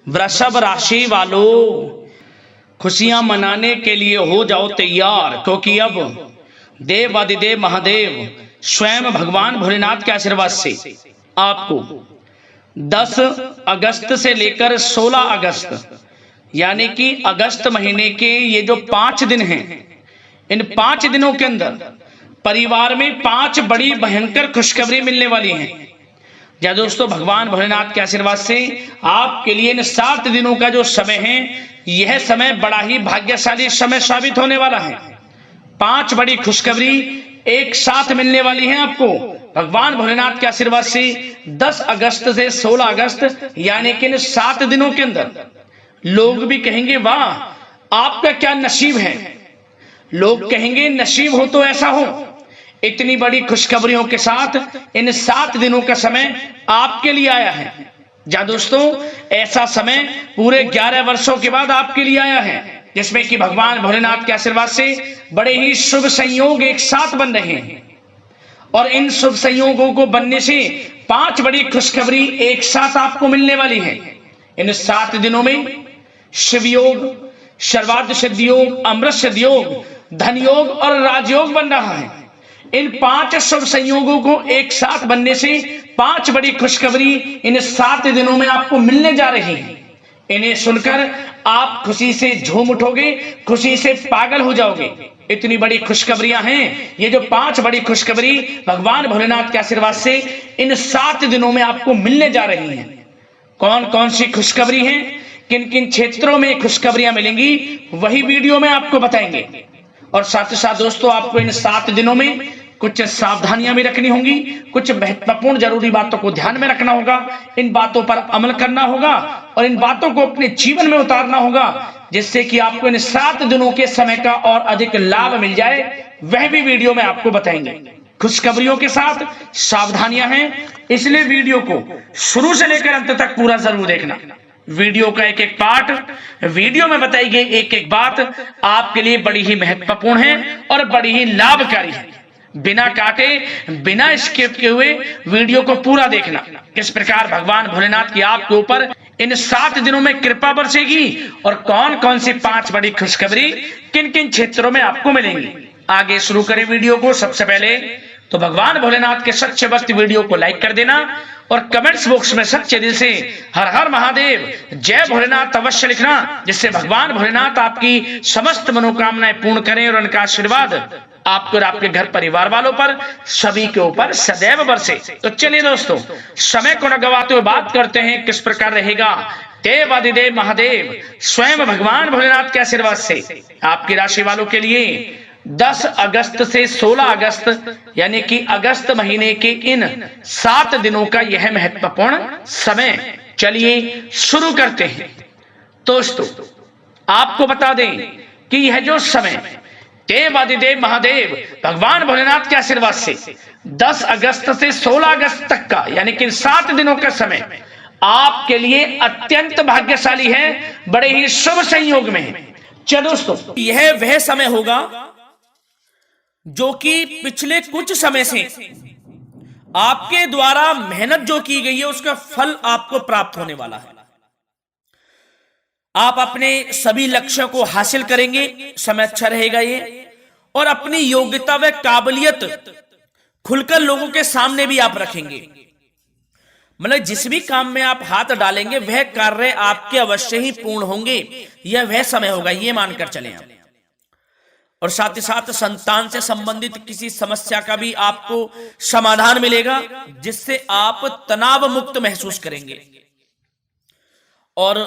वृषभ राशि वालों, खुशियां मनाने के लिए हो जाओ तैयार, क्योंकि अब देव आदिदेव महादेव स्वयं भगवान भोलेनाथ के आशीर्वाद से आपको 10 अगस्त से लेकर 16 अगस्त यानी कि अगस्त महीने के ये जो 5 दिन हैं, इन 5 दिनों के अंदर परिवार में 5 बड़ी भयंकर खुशखबरी मिलने वाली हैं। या दोस्तों, भगवान भोलेनाथ के आशीर्वाद से आपके लिए इन 7 दिनों का जो समय है, यह समय बड़ा ही भाग्यशाली समय साबित होने वाला है। 5 बड़ी खुशखबरी एक साथ मिलने वाली हैं आपको भगवान भोलेनाथ के आशीर्वाद से 10 अगस्त से 16 अगस्त यानी कि इन 7 दिनों के अंदर। लोग भी कहेंगे वाह आपका क्या नसीब है, लोग कहेंगे नसीब हो तो ऐसा हो। इतनी बड़ी खुशखबरियों के साथ इन 7 दिनों का समय आपके लिए आया है। जा दोस्तों, ऐसा समय पूरे 11 वर्षों के बाद आपके लिए आया है, जिसमें कि भगवान भोलेनाथ के आशीर्वाद से बड़े ही शुभ संयोग एक साथ बन रहे हैं। और इन शुभ संयोगों को बनने से 5 बड़ी खुशखबरी एक साथ आपको मिलने वाली है। इन 7 दिनों में शिव योग, सर्वार्थ सिद्धि योग, अमृत सिद्धि योग, धन योग और राजयोग बन रहा है। इन 5 शुभ संयोगों को एक साथ बनने से 5 बड़ी खुशखबरी इन 7 दिनों में आपको मिलने जा रही है। इन्हें सुनकर आप खुशी से झूम उठोगे, खुशी से पागल हो जाओगे। इतनी बड़ी खुशखबरियां हैं। ये जो 5 बड़ी खुशखबरी भगवान भोलेनाथ के आशीर्वाद से इन 7 दिनों में आपको मिलने जा रही हैं। कौन कौन सी खुशखबरी हैं, किन किन क्षेत्रों में खुशखबरियां मिलेंगी, वही वीडियो में आपको बताएंगे। और साथ ही साथ दोस्तों, आपको इन 7 दिनों में कुछ सावधानियां भी रखनी होंगी, कुछ महत्वपूर्ण जरूरी बातों को ध्यान में रखना होगा, इन बातों पर अमल करना होगा और इन बातों को अपने जीवन में उतारना होगा, जिससे कि आपको इन 7 दिनों के समय का और अधिक लाभ मिल जाए। वह भी वीडियो में आपको बताएंगे। खुशखबरियों के साथ सावधानियां हैं, इसलिए वीडियो को शुरू से लेकर अंत तक पूरा जरूर देखना। वीडियो का एक एक पार्ट, वीडियो में बताई गई एक एक बात आपके लिए बड़ी ही महत्वपूर्ण है और बड़ी ही लाभकारी है। बिना काटे, बिना स्किप किए हुए वीडियो को पूरा देखना। किस प्रकार भगवान भोलेनाथ की आपके ऊपर इन 7 दिनों में कृपा बरसेगी और कौन कौन सी 5 बड़ी खुशखबरी किन किन क्षेत्रों में आपको मिलेंगी। आगे शुरू करें वीडियो को। सबसे पहले तो भगवान भोलेनाथ के सच्चे भक्त वीडियो को लाइक कर देना और कमेंट्स बॉक्स में सच्चे दिल से हर हर महादेव, जय भोलेनाथ अवश्य लिखना, जिससे भगवान भोलेनाथ आपकी समस्त मनोकामनाएं पूर्ण करें और उनका आशीर्वाद आपको और आपके घर परिवार वालों पर सभी के ऊपर सदैव बरसे। तो चलिए दोस्तों, समय को न गवाते हुए बात करते हैं किस प्रकार रहेगा देव आदिदेव महादेव स्वयं भगवान भोलेनाथ के आशीर्वाद से आपकी राशि वालों के लिए 10 अगस्त से 16 अगस्त यानी कि अगस्त महीने के इन 7 दिनों का यह महत्वपूर्ण समय। चलिए शुरू करते हैं। दोस्तों, आपको बता दें कि यह जो समय देव आदिदेव महादेव भगवान भोलेनाथ के आशीर्वाद से 10 अगस्त से 16 अगस्त तक का यानी कि 7 दिनों का समय आपके लिए अत्यंत भाग्यशाली है, बड़े ही शुभ संयोग में है। चलो दोस्तों, यह वह समय होगा जो कि पिछले कुछ समय से आपके द्वारा मेहनत जो की गई है उसका फल आपको प्राप्त होने वाला है। आप अपने सभी लक्ष्यों को हासिल करेंगे, समय अच्छा रहेगा ये। और अपनी योग्यता व काबिलियत खुलकर लोगों के सामने भी आप रखेंगे। मतलब जिस भी काम में आप हाथ डालेंगे वह कार्य आपके अवश्य ही पूर्ण होंगे। यह वह समय होगा, ये मानकर चलें आप। और साथ ही साथ संतान से संबंधित किसी समस्या का भी आपको समाधान मिलेगा, जिससे आप तनाव मुक्त महसूस करेंगे। और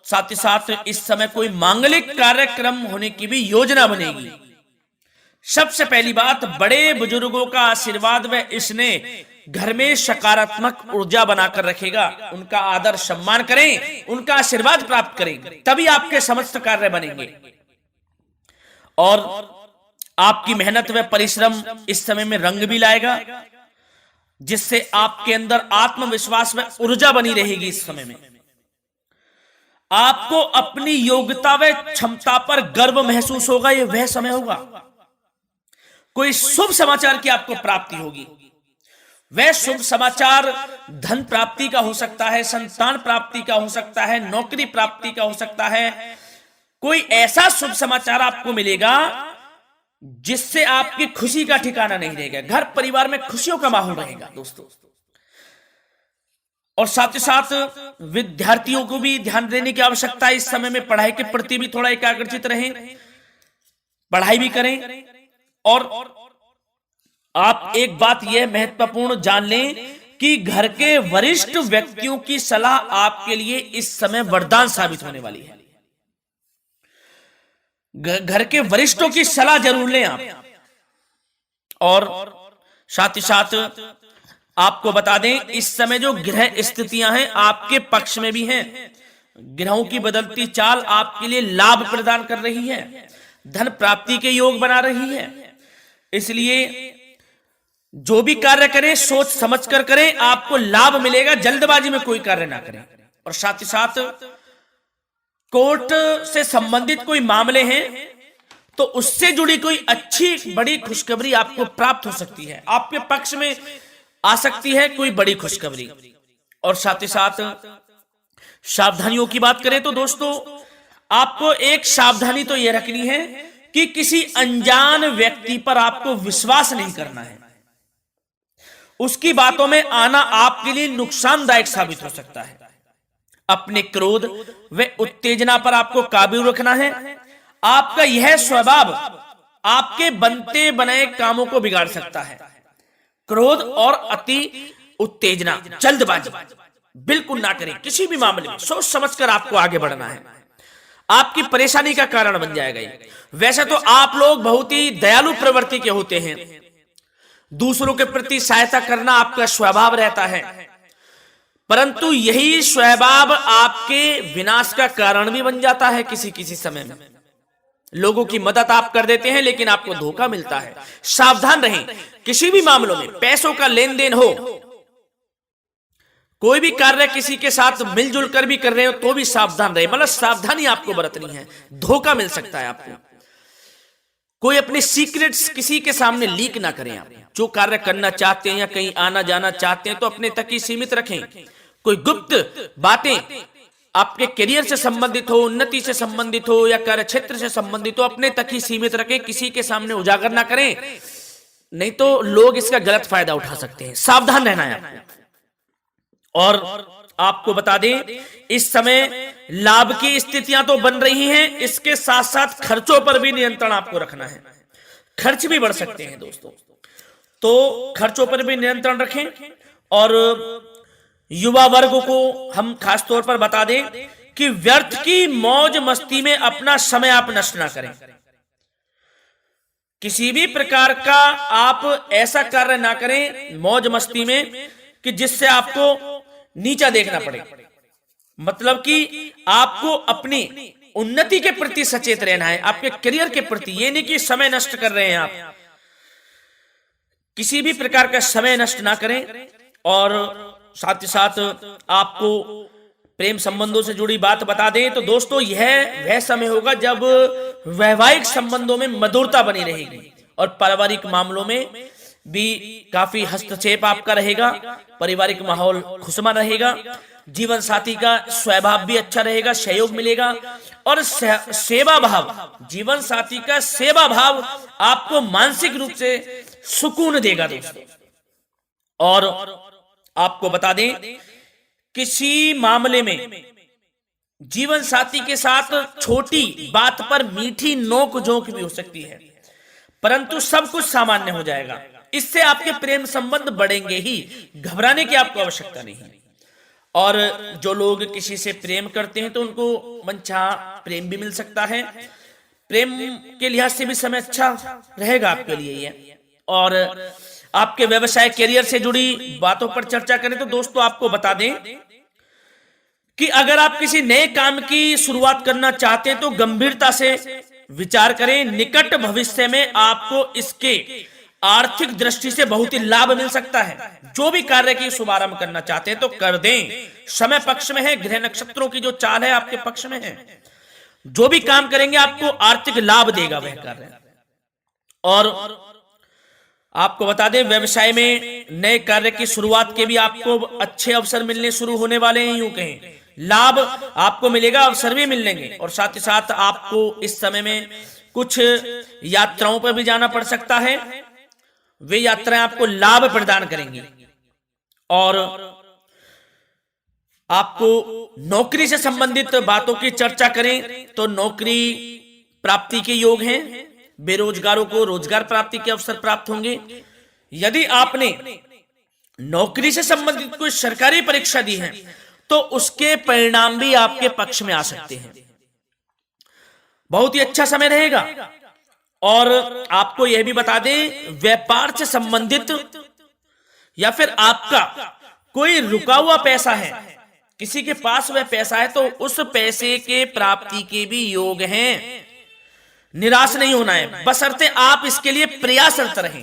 साथ ही साथ इस समय कोई मांगलिक कार्यक्रम होने की भी योजना बनेगी। सबसे पहली बात, बड़े बुजुर्गों का आशीर्वाद व इसने घर में सकारात्मक ऊर्जा बनाकर रखेगा। उनका आदर सम्मान करें, उनका आशीर्वाद प्राप्त करें, तभी आपके समस्त कार्य बनेंगे। और आपकी मेहनत व परिश्रम इस समय में रंग भी लाएगा, जिससे आपके अंदर आत्मविश्वास व ऊर्जा बनी रहेगी। इस समय में आपको अपनी योग्यता व क्षमता पर गर्व महसूस होगा। यह वह समय होगा, कोई शुभ समाचार की आपको प्राप्ति होगी। वह शुभ समाचार धन प्राप्ति का हो सकता है, संतान प्राप्ति का हो सकता है, नौकरी प्राप्ति का हो सकता है। कोई ऐसा शुभ समाचार आपको मिलेगा जिससे आपकी खुशी का ठिकाना नहीं रहेगा, घर परिवार में खुशियों का माहौल रहेगा दोस्तों। और साथ ही साथ विद्यार्थियों को भी ध्यान देने की आवश्यकता है। इस समय में पढ़ाई के प्रति भी थोड़ा एकाग्रचित रहें, पढ़ाई भी करें। और आप एक बात यह महत्वपूर्ण जान लें कि घर के वरिष्ठ व्यक्तियों की सलाह आपके लिए इस समय वरदान साबित होने वाली है। घर के वरिष्ठों की सलाह जरूर लें आप। और साथ ही साथ आपको बता दें, इस समय जो ग्रह स्थितियां हैं आपके पक्ष में भी हैं। ग्रहों की बदलती चाल आपके लिए लाभ प्रदान कर रही है, धन प्राप्ति के योग बना रही है। इसलिए जो भी कार्य करें सोच समझ कर करें, आपको लाभ मिलेगा। जल्दबाजी में कोई कार्य ना करें। और साथ ही साथ कोर्ट से संबंधित कोई मामले हैं तो उससे जुड़ी कोई अच्छी बड़ी खुशखबरी आपको प्राप्त हो सकती है, आपके पक्ष में आ सकती है कोई बड़ी खुशखबरी। और साथ ही साथ सावधानियों की बात करें तो दोस्तों, आपको एक सावधानी तो यह रखनी है कि किसी अनजान व्यक्ति पर आपको विश्वास नहीं करना है। उसकी बातों में आना आपके लिए नुकसानदायक साबित हो सकता है। अपने क्रोध व उत्तेजना पर आपको काबू रखना है। आपका यह स्वभाव आपके बनते बनाए कामों को बिगाड़ सकता है। क्रोध और अति उत्तेजना, जल्दबाजी बिल्कुल ना करें। किसी भी मामले में सोच समझकर आपको आगे बढ़ना है, आपकी परेशानी का कारण बन जाएगा ये। वैसे तो आप लोग बहुत ही दयालु प्रवृत्ति के होते हैं, दूसरों के प्रति सहायता करना आपका स्वभाव रहता है, परंतु यही स्वभाव आपके विनाश का कारण भी बन जाता है। किसी किसी समय में लोगों की मदद आप कर देते हैं लेकिन आपको धोखा मिलता है। सावधान रहें। किसी भी मामलों में पैसों का लेन देन हो, कोई भी कार्य किसी के साथ मिलजुल कर भी कर रहे हो तो भी सावधान रहे। मतलब सावधानी आपको बरतनी है, धोखा मिल सकता है आपको। कोई अपने सीक्रेट्स किसी के सामने लीक ना करें। आप जो कार्य करना चाहते हैं या कहीं आना जाना चाहते हैं तो अपने तक ही सीमित रखें। कोई गुप्त बातें आपके करियर से संबंधित हो, उन्नति से संबंधित हो या कार्य क्षेत्र से संबंधित हो, अपने तक ही सीमित रखें, किसी के सामने उजागर ना करें, नहीं तो लोग इसका गलत फायदा उठा सकते हैं। सावधान रहना है आपको। और आपको बता दें, इस समय लाभ की स्थितियां तो बन रही हैं, इसके साथ साथ खर्चों पर भी नियंत्रण आपको रखना है। खर्च भी बढ़ सकते हैं दोस्तों, तो खर्चों पर भी नियंत्रण रखें। और युवा वर्ग को हम खास तौर पर बता दें कि व्यर्थ की मौज मस्ती में अपना समय आप नष्ट ना करें। किसी भी प्रकार का आप ऐसा कार्य ना करें मौज मस्ती में कि जिससे आपको नीचा देखना पड़े। मतलब कि आपको अपनी उन्नति के प्रति सचेत रहना है, आपके करियर के प्रति। ये नहीं कि समय नष्ट कर रहे हैं आप, किसी भी प्रकार का समय नष्ट ना करें। और साथ ही साथ आपको प्रेम संबंधों से जुड़ी बात बता दें तो दोस्तों, यह वह समय होगा जब वैवाहिक संबंधों में मधुरता बनी रहेगी और पारिवारिक मामलों में भी काफी हस्तक्षेप आपका रहेगा। पारिवारिक माहौल खुशनुमा रहेगा, जीवन साथी का स्वभाव भी अच्छा रहेगा, सहयोग मिलेगा। और सेवा भाव, जीवन साथी का सेवा भाव आपको मानसिक रूप से सुकून देगा दोस्तों। और आपको बता दें, किसी मामले में जीवन साथी के साथ छोटी बात पर मीठी नोक झोंक भी हो सकती है, परंतु सब कुछ सामान्य हो जाएगा। इससे आपके प्रेम संबंध बढ़ेंगे ही, घबराने की आपको आवश्यकता नहीं। और जो लोग किसी से प्रेम करते हैं तो उनको मनचाहा प्रेम भी मिल सकता है। प्रेम के लिहाज से भी समय अच्छा रहेगा आपके लिए ये। और आपके व्यवसाय करियर से जुड़ी बातों पर चर्चा करें तो दोस्तों, आपको बता दें कि अगर आप किसी नए काम की शुरुआत करना चाहते हैं तो गंभीरता से विचार करें। निकट भविष्य में आपको इसके आर्थिक दृष्टि से बहुत ही लाभ मिल सकता है। जो भी कार्य की शुभारंभ करना चाहते हैं तो कर दें, समय पक्ष में है। ग्रह नक्षत्रों की जो चाल है आपके पक्ष में है। जो भी काम करेंगे आपको आर्थिक लाभ देगा वह कार्य। और आपको बता दें, व्यवसाय में नए कार्य की शुरुआत के भी आपको अच्छे अवसर मिलने शुरू होने वाले हैं। यूं कहें लाभ आपको मिलेगा, अवसर भी मिलेंगे। और साथ ही साथ आपको इस समय में कुछ यात्राओं पर भी जाना पड़ सकता है। वे यात्राएं आपको लाभ प्रदान करेंगी। और आपको नौकरी से संबंधित बातों की चर्चा करें तो नौकरी प्राप्ति के योग हैं। बेरोजगारों को रोजगार प्राप्ति के अवसर प्राप्त होंगे। यदि आपने नौकरी से संबंधित कोई सरकारी परीक्षा दी है तो उसके परिणाम भी आपके पक्ष में आ सकते हैं। बहुत ही अच्छा समय रहेगा। और आपको यह भी बता दें, व्यापार से संबंधित या फिर आपका कोई रुका हुआ पैसा है, किसी के पास वह पैसा है, तो उस पैसे के प्राप्ति के भी योग हैं। निराश नहीं होना है, बशर्ते आप इसके लिए प्रयासरत रहें।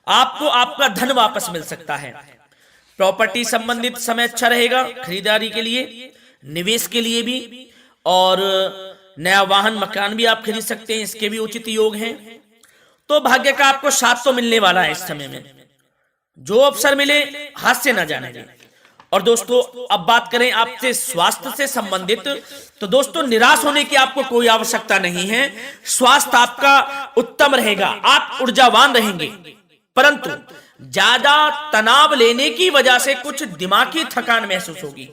आपको आपका धन वापस मिल सकता है। प्रॉपर्टी संबंधित समय अच्छा रहेगा, खरीदारी के लिए, निवेश के लिए भी। और नया वाहन मकान भी आप खरीद सकते हैं, इसके भी उचित योग हैं। तो भाग्य का आपको साथ तो मिलने वाला है इस समय में। जो अवसर मिले हाथ से ना जाने दें। और दोस्तों, अब बात करें आपसे स्वास्थ्य से संबंधित, तो दोस्तों निराश होने की आपको कोई आवश्यकता नहीं है। स्वास्थ्य आपका उत्तम रहेगा, आप ऊर्जावान रहेंगे। परंतु ज्यादा तनाव लेने की वजह से कुछ दिमागी थकान महसूस होगी।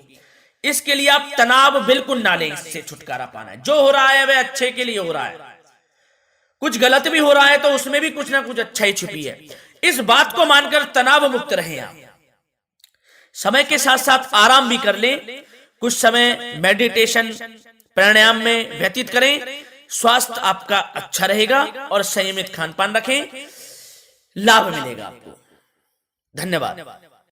इसके लिए आप तनाव बिल्कुल ना लें। इससे छुटकारा पाना है। जो हो रहा है वह अच्छे के लिए हो रहा है। कुछ गलत भी हो रहा है तो उसमें भी कुछ ना कुछ अच्छा ही छुपी है। इस बात को मानकर तनाव मुक्त रहें आप। समय के साथ साथ आराम भी कर लें। कुछ समय मेडिटेशन, प्राणायाम में व्यतीत करें। स्वास्थ्य आपका अच्छा रहेगा और संयमित खान पान रखें, लाभ मिलेगा आपको। धन्यवाद।